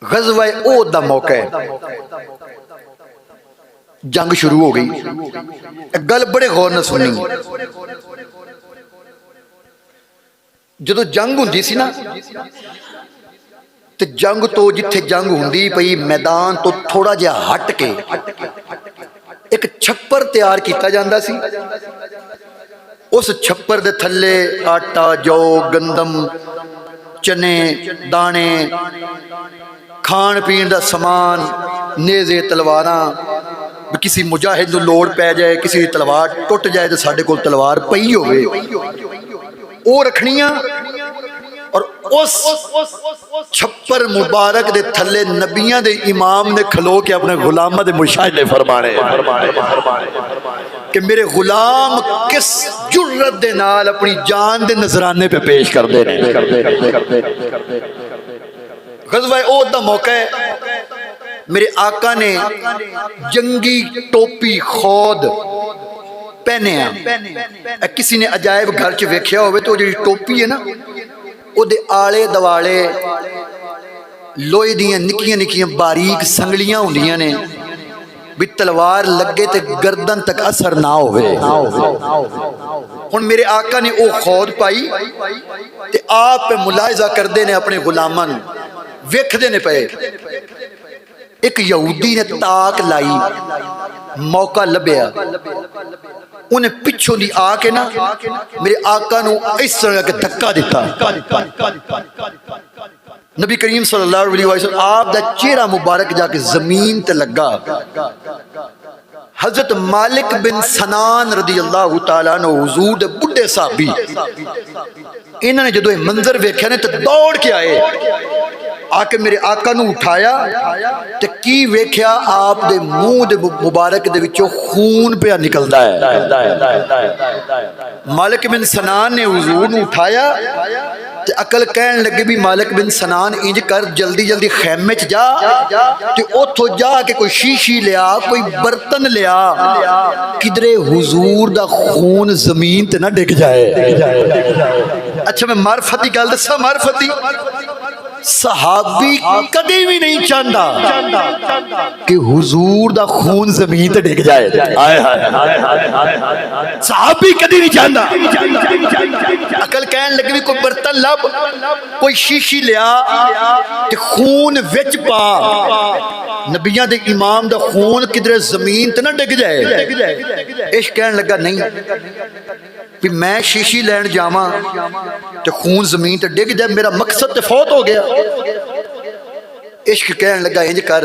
غزوہ احد دا موقع ہے، جنگ شروع ہو گئی۔ گل بڑے غور نہ سنی، جدو جنگ ہوندی سی نا تے جنگ تو جتھے جنگ ہوندی پئی میدان تو تھوڑا جہا ہٹ کے ایک چھپر تیار کیتا جاندا سی۔ اس چھپر دے تھلے آٹا، جو، گندم، چنے، دانے، کھان پین دا سامان، نیزے، تلواراں، کسی مجاہد نو لوڑ پہ جائے، کسی دی تلوار ٹوٹ جائے تو ساڈے کول تلوار پئی ہوئے، او رکھنیاں۔ اور اس چھپر مبارک دے تھلے نبیاں دے امام نے کھلو کے اپنے غلامہ دے مشاہدے فرمانے کہ میرے غلام کس جرت دے نال اپنی جان دے نذرانے پہ پیش کر دے رہے۔ غزوہ احد دا موقع ہے، میرے آقا نے جنگی ٹوپی خود پہنے ہیں۔ کسی نے عجائب گھر چ ویکھیا ہوئے تو جڑی ٹوپی ہے نا او دے آلے دوالے لوہے دیاں نکیاں نکیاں باریک سنگلیاں ہوندیاں نے بھی تلوار لگے تے گردن تک اثر نہ ہوئے۔ ہن میرے آقا نے او خود پائی تے آپ پہ ملاحظہ کردے نے اپنے غلاماں ویکھدے نے پئے۔ ایک یہودی نے تاک لائی، موقع لبیا، انہیں پچھوں دی آ کے نا میرے آقا نو اس طرح کے دھکا دیتا۔ نبی کریم صلی اللہ علیہ وسلم آپ دا چہرہ مبارک جا کے زمین تے لگا۔ حضرت مالک بن سنان رضی اللہ تعالیٰ عنہ حضور دے بڑھے صحابی، انہوں نے جدو یہ منظر ویکھیا نے تو دوڑ کے آئے، آکے میرے آقا نو اٹھایا تے کی ویکھیا آپ دے منہ دے مبارک دے وچوں خون پہ نکلدا ہے۔ مالک بن سنان نے حضور نو اٹھایا تے عقل کہن لگے بھی مالک بن سنان انج کر جلدی جلدی خیمے چ جا تے اوتھوں جا کے کوئی شیشی لیا، کوئی برتن لیا، کدرے حضور دا خون زمین تے نہ ڈگ جائے۔ اچھا میں معرفتی گل دسا، معرفتی صحابی کدی بھی نہیں چاہتا کہ حضور دا خون زمین تے ڈگ جائے۔ صحابی کدی نہیں چاہتا۔ عقل کہن لگی بھی کوئی برتن لب، کوئی شیشی لیا تے خون وچ پا، نبیاں دے امام دا خون کدھر زمین تے نہ ڈگ جائے۔ عشق کہن لگا نہیں بھی میں شیشی لین جاواں تے خون زمین تے ڈگ جائے، میرا مقصد تے فوت ہو گیا۔ عشق کہن لگا انج کر،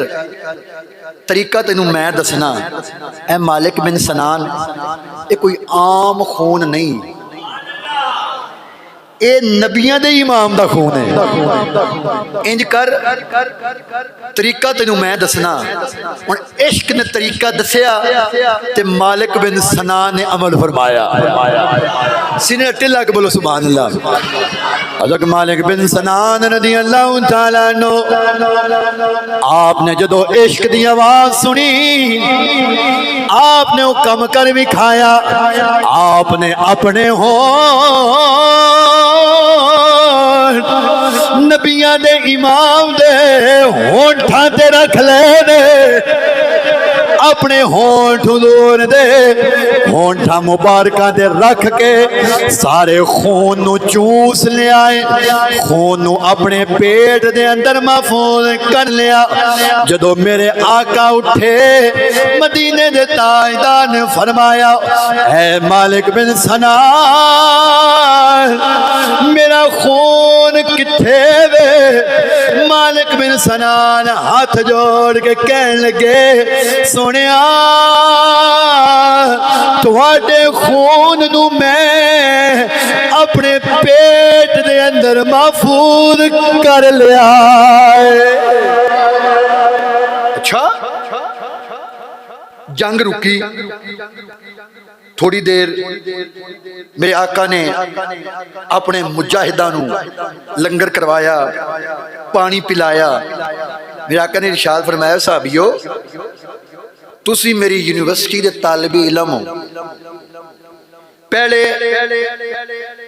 طریقہ تینوں میں دسنا، اے مالک بن سنان، اے کوئی عام خون نہیں، اے نبیاں دے امام دا خون ہے۔ انج کر، طریقہ تینوں میں دسنا۔ اور عشق نے طریقہ دسیا تے مالک بن سنان نے عمل فرمایا۔ سینے ٹلا کے بولو سبحان اللہ۔ حضرت مالک بن سنان رضی اللہ تعالیٰ عنہ، آپ نے جدو عشق دی آواز سنی، آپ نے وہ کم کر بھی کھایا، آپ نے اپنے نبیاں دے امام دے ہونٹھاں تے رکھ لے نے، اپنے ہونٹ حضور دے ہونٹھاں مبارکاں دے رکھ کے سارے خون نو چوس لے آئے، خون نو اپنے پیٹ دے اندر محفوظ کر لیا۔ جدو میرے آقا اٹھے مدینے دے تاجدار نے فرمایا، اے مالک بن سنان میرا خون کتھے وے؟ مالک بن سنان ہاتھ جوڑ کے کہن لگے، سنیا تواڈے خون نو میں اپنے پیٹ دے اندر محفوظ کر لیا۔ اچھا جنگ رکی، تھوڑی دیر میرے آقا نے اپنے مجاہداں نو لنگر کروایا، پانی پلایا۔ میرے آقا نے ارشاد فرمایا، صحابیو تسی میری یونیورسٹی دے طالب علم ہو، پہلے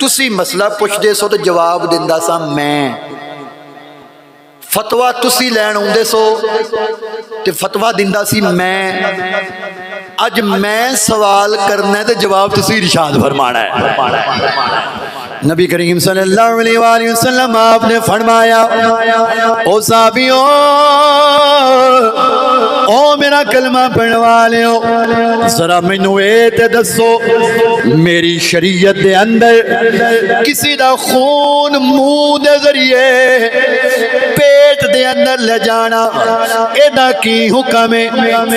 تسی مسئلہ پوچھ دے سو تو جواب دیندا سا میں، فتوا تسی لین آؤندے سو تے فتوا دیندا سی میں، اج میں سوال کرنا ہے تے جواب تسی ارشاد فرمانا ہے۔ نبی کریم صلی اللہ علیہ وآلہ وسلم آپ نے فرمایا او صحابیوں، او میرا کلمہ پڑھنے والےو، ذرا مینوں اے تے دسو میری شریعت دے اندر کسی دا خون منہ دے ذریعے پیٹ دے اندر لے جانا ایدا کی حکم ہے؟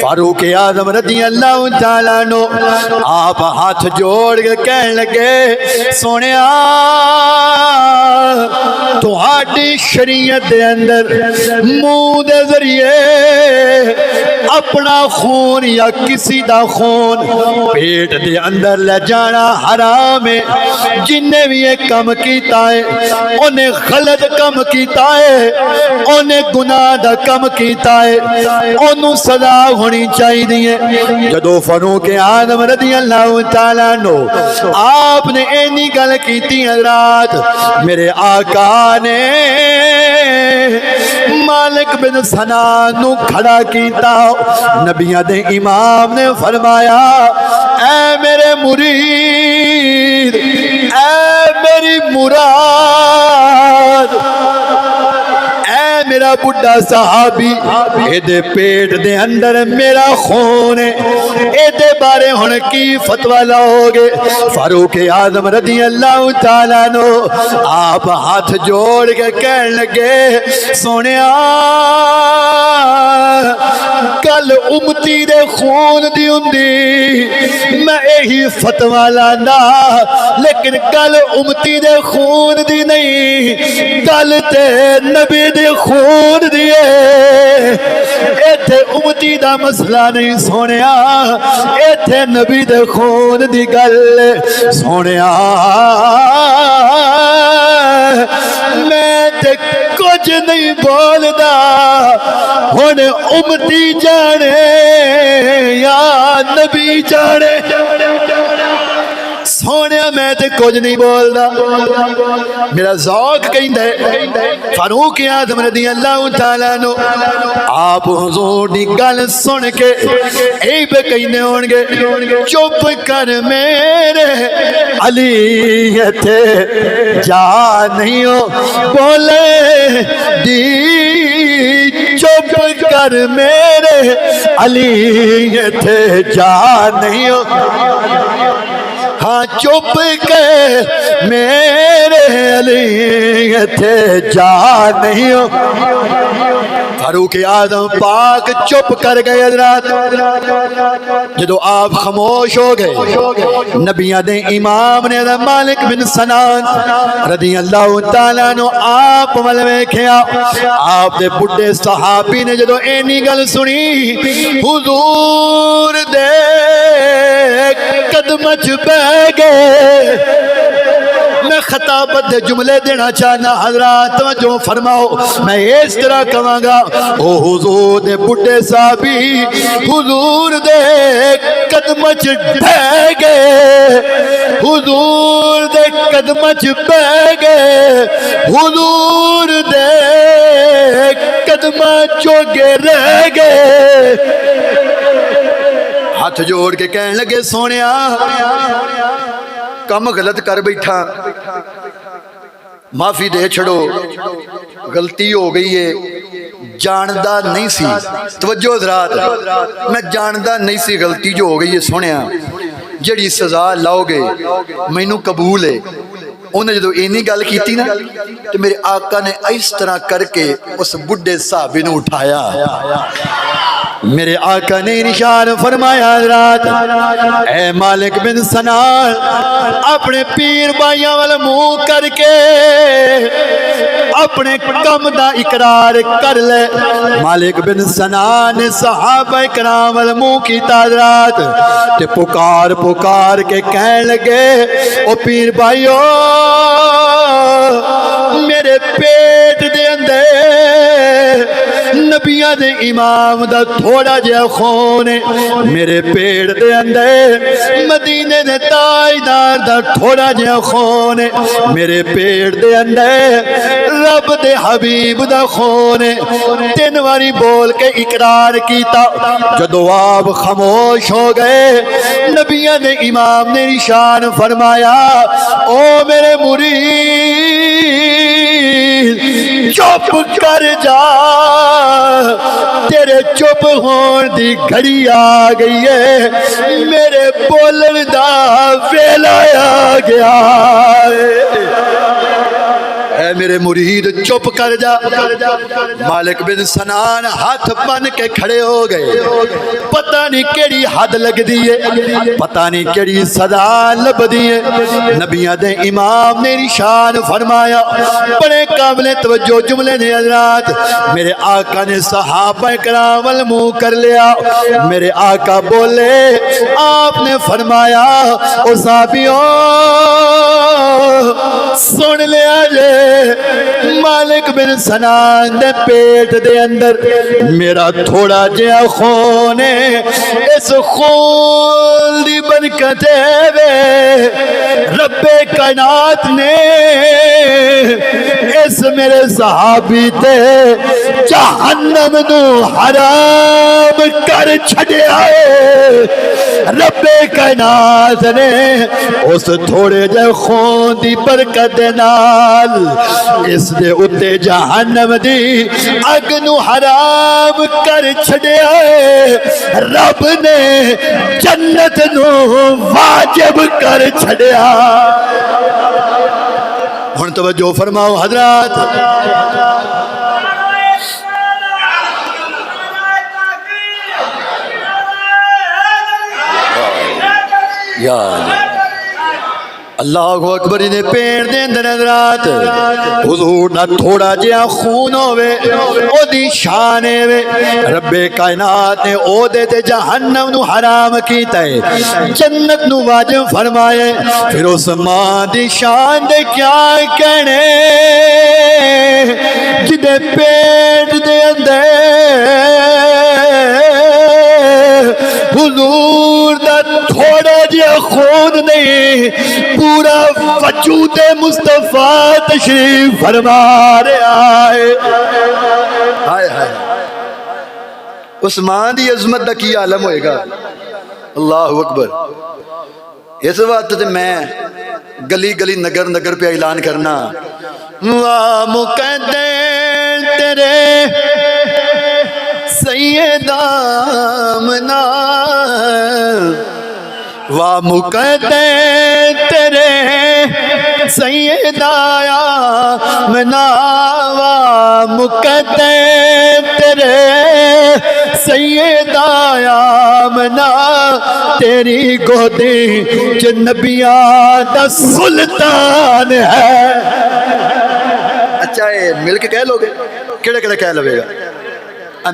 فاروق اعظم رضی اللہ تعالیٰ عنہ آپ ہاتھ جوڑ کے کہنے لگے سونیا تہاڈی شریعت دے اندر منہ دے ذریعے اپنا خون یا کسی دا خون پیٹ دے اندر لے جانا حرام ہے۔ جن نے بھی یہ کم کیتا ہے انہیں غلط کم کیتا ہے، انہیں گناہ دا کم کیتا ہے، انہوں سزا ہونی چاہیے۔ جدو فاروق اعظم رضی اللہ تعالیٰ عنہ آپ نے اینی گل کیتی حضرات، میرے آقا نے مالک بن سنان نو کھڑا کیتا، نبیوں دے امام نے فرمایا اے میرے مرید، اے میری مراد، اے میرا بڑھا صحابی، اے دے پیٹ دے اندر میرا خون ہے، اے دے بارے ہن کی فتوی لاؤ گے؟ فاروق اعظم رضی اللہ تعالیٰ عنہ آپ ہاتھ جوڑ کے کہنے لگے سونیا کل امتی دے خون دی ہوندی میں یہی فتوی لانا، لیکن کل امتی دے خون دی نہیں، کل تے نبی دے خون دیے، ایتھے امتی دا مسئلہ نہیں سونیا، ایتھے نبی دے خون دی گل سونیا۔ میں تے کچھ نہیں بولدا، ہن امتی جانے یا نبی جانے، سونے میں تے کچھ نہیں بولدا، میرا ذوق کہندا ہے۔ فاروق اعظم رضی اللہ تعالیٰ عنہ آپ حضور دی گل سن کے اے پہ کہنے ہون گے چپ کر میرے علی ایتھے جا نہیں ہو بولے دی، چپ کر میرے علی ایتھے جا نہیں ہو، ہاں چپ کے میرے علی ایتھے جا نہیں ہو۔ فاروق اعظم پاک چپ کر گئے حضرات۔ جدو آپ خاموش ہو گئے نبیوں دے امام نے مالک بن سنان رضی اللہ تعالیٰ عنہ آپ ول ویکھیا، آپ دے بڑھے صحابی نے جدو اینی گل سنی حضور دے قدم چ پہ گئے۔ میں خطابت دے جملے دینا چاہنا حضرات توجہ فرماؤ، میں اس طرح کہاں گا او حضور دے بڑھے صحابی حضور دے قدم چ پہ گئے، حضور دے قدم چ پہ گئے، حضور دے قدم چوگے رہ گئے۔ ہاتھ جوڑ کے کہنے لگے سونیا کم غلط کر بیٹھا، معافی دے چھڑو، غلطی ہو گئی ہے، جاندہ نہیں سی، توجہ حضرات میں جاندہ نہیں سی، غلطی جو ہو گئی ہے سونیا جڑی سزا لاؤ گے مینوں قبول ہے۔ انہیں جدو اینی گل کیتی نا تو میرے آقا نے اس طرح کر کے اس بڑھے صحابی نے اٹھایا، میرے آقا نے نشان فرمایا حضرات اے مالک بن سنان اپنے پیر بھائیاں والا منہ کر کے اپنے کم دا اقرار کر لے۔ مالک بن سنان نے صحابہ کرام والا منہ کیتا حضرات تے پکار پکار کے کہنے لگے او پیر بھائیو میرے پیٹ دے اندر نبیوں دے امام دا تھوڑا جہا خون ہے، میرے پیٹ دے اندر مدینے دے تاجدار دا تھوڑا جہا خون ہے، میرے پیٹ دے اندر رب دے حبیب دا خون ہے 3 واری بول کے اقرار کیتا جدو آپ خاموش ہو گئے نبیوں نے امام نے نشان فرمایا او میرے مرید چپ کر جا تیرے چپ ہون دی گھڑی آ گئی ہے میرے بولن دا ویلا آ گیا اے میرے مرید چپ کر جا مالک بن سنان ہاتھ بن کے کھڑے ہو گئے پتہ نہیں کیڑی حد لگ دیئے پتہ نہیں کیڑی صدا لب دیئے نبیوں دے امام نے نشان فرمایا بڑے قابل توجہ جملے نے حضرات میرے آقا نے صحابہ کرام منہ کر لیا میرے آقا بولے آپ نے فرمایا او صحابیوں سن لیا جے مالک بن سنان دے پیٹ دے اندر میرا تھوڑا جیا خون ہے اس خون دی برکت ہے رب کائنات نے اس میرے صحابی تے جہنم نو حرام کر چھڑیا ہے رب کائنات نے اس تھوڑے جے خون دی برکت دے نال اس دے اتے جہنم دی اگ نو حرام کر چھڑیا ہے رب نے جنت نو واجب کر چھڑیا ہن توجہ فرماؤ حضرات یا اللہ اکبر نے پیر دے اندر حضرات حضور نہ تھوڑا جہا خون ہوئے او دی شانے وے رب کائنات نے او دے تے جہنم نو حرام کیتا ہے جنت نو واجب فرمائے پھر اس ماں دی شان دے کیا کہنے جدے پیٹ دے اندر حضور دا تھوڑا جہا خون نہیں پورا وجود مصطفیٰ تشریف فرما رہا ہے اس ماں دی عظمت دا کی عالم ہوئے گا اللہ اکبر اس وقت تے میں گلی گلی نگر نگر پہ اعلان کرنا واہ مقدر تیرے سیدہ آمنہ واہ مقدر تیرے سیدہ آمنہ واہ مقدر تیرے سیدہ آمنہ تیری گودی جو نبیان دا سلطان ہے اچھا یہ مل کے کہہ لو گے کیڑے کیڑے کہہ لوے گا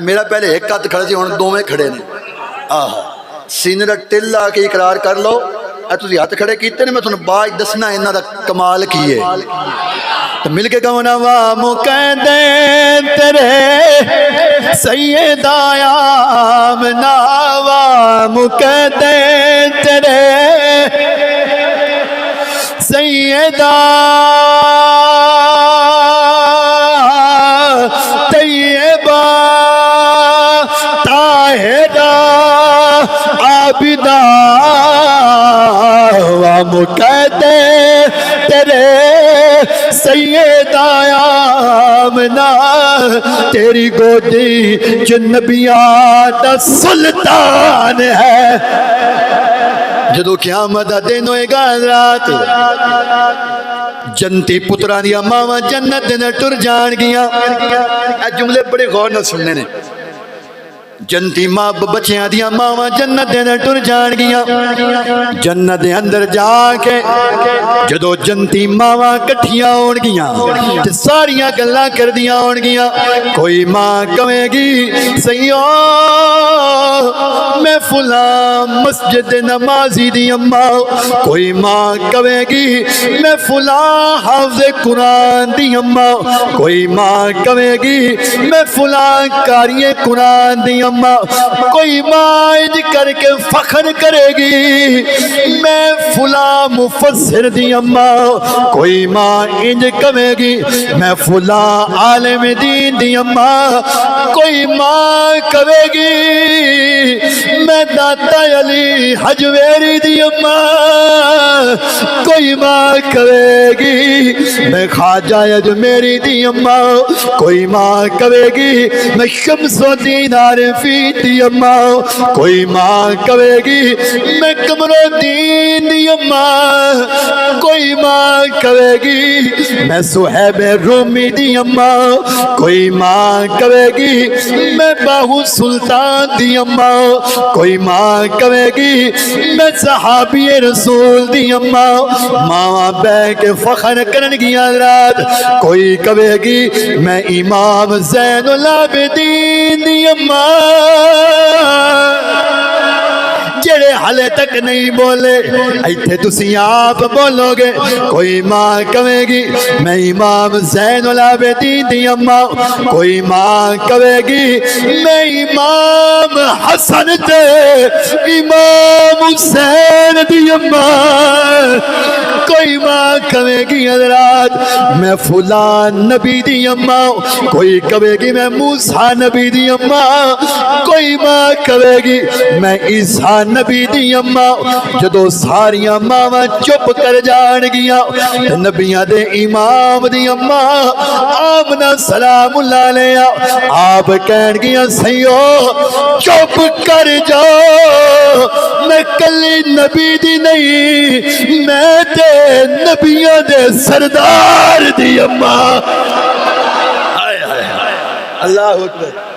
میرا پہلے ایک ہاتھ کھڑا سی ہن دو میں کھڑے نے سینے دا ٹل لا کے اقرار کر لو تسی ہاتھ کھڑے کیتے نے میں تھانوں باج دسنا انہاں دا کمال کی ہے تو مل کے کہنا واہ مقدر تیرے سیدہ آمنہ واہ مقدر تیرے سیدہ طیبہ طاہرہ عابدہ و مقدر تیرے سیدہ آمنہ تیری گودی جو نبیان دا سلطان ہے جدو قیامت دا دن ہوئے گا رات جنتی پترانیاں ماما جنت دن ٹر جان گیا اے جملے بڑے غور نہ سننے نے جنتی ماں بچیاں دیاں ماما جنت دے اندر ٹر جان گیا جنت دے اندر جا کے جدو جنتی ماما کٹھیاں ہون گیا تے ساریاں گلاں کر دیاں ہون گیا کوئی ماں کہے گی سیو میں فلاں مسجد نمازی دی اماں کوئی ماں کہے گی میں فلاں حافظ قرآن دی اماں کوئی ماں کہے گی میں فلاں قاری قرآن دی اماں کوئی ماں انج کر کے فخر کرے گی میں فلاں مفسر دی اماں کوئی ماں انج کہے گی میں فلاں عالم دین دی اماں کوئی ماں کہے گی میں داتا علی حجویری دی اماں کوئی ماں کہے گی میں خواجہ اجمیری دی اماں کوئی ماں کہے گی میں شمس الدین عارفی دی اماں کوئی ماں کہے گی میں قمر الدین دی اماں کوئی ماں کہے گی میں صہیب رومی دی اماں کوئی ماں کہے گی میں باہو سلطان دی اماں کوئی ماں کہے گی میں صحابی رسول دی اماں ماں بہ کے فخر کرن گیا رات کوئی کہے گی میں امام زین العابدین دی اماں جڑے حالے تک نہیں بولے ایتھے تسی آپ بولو گے کوئی ماں کہے گی میں امام زین العابدین دی اماں کوئی ماں کہے گی میں امام حسن تے امام حسین دی اماں کوئی ماں کہے گی حضرات میں فلان نبی دی اماں کوئی کہے گی میں موسیٰ نبی دی اماں کوئی ماں کہے گی میں عیسیٰ نبی دی اماں جدو ساریاں ماں چپ کر جان گیا نبیاں دے امام دی اماں آمنہ سلام اللہ علیہ آپ کہن گیا سیو چپ کر جاؤ میں کلی نبی دی نہیں میں تے نبیاں دے سردار دی اماں اللہ اکبر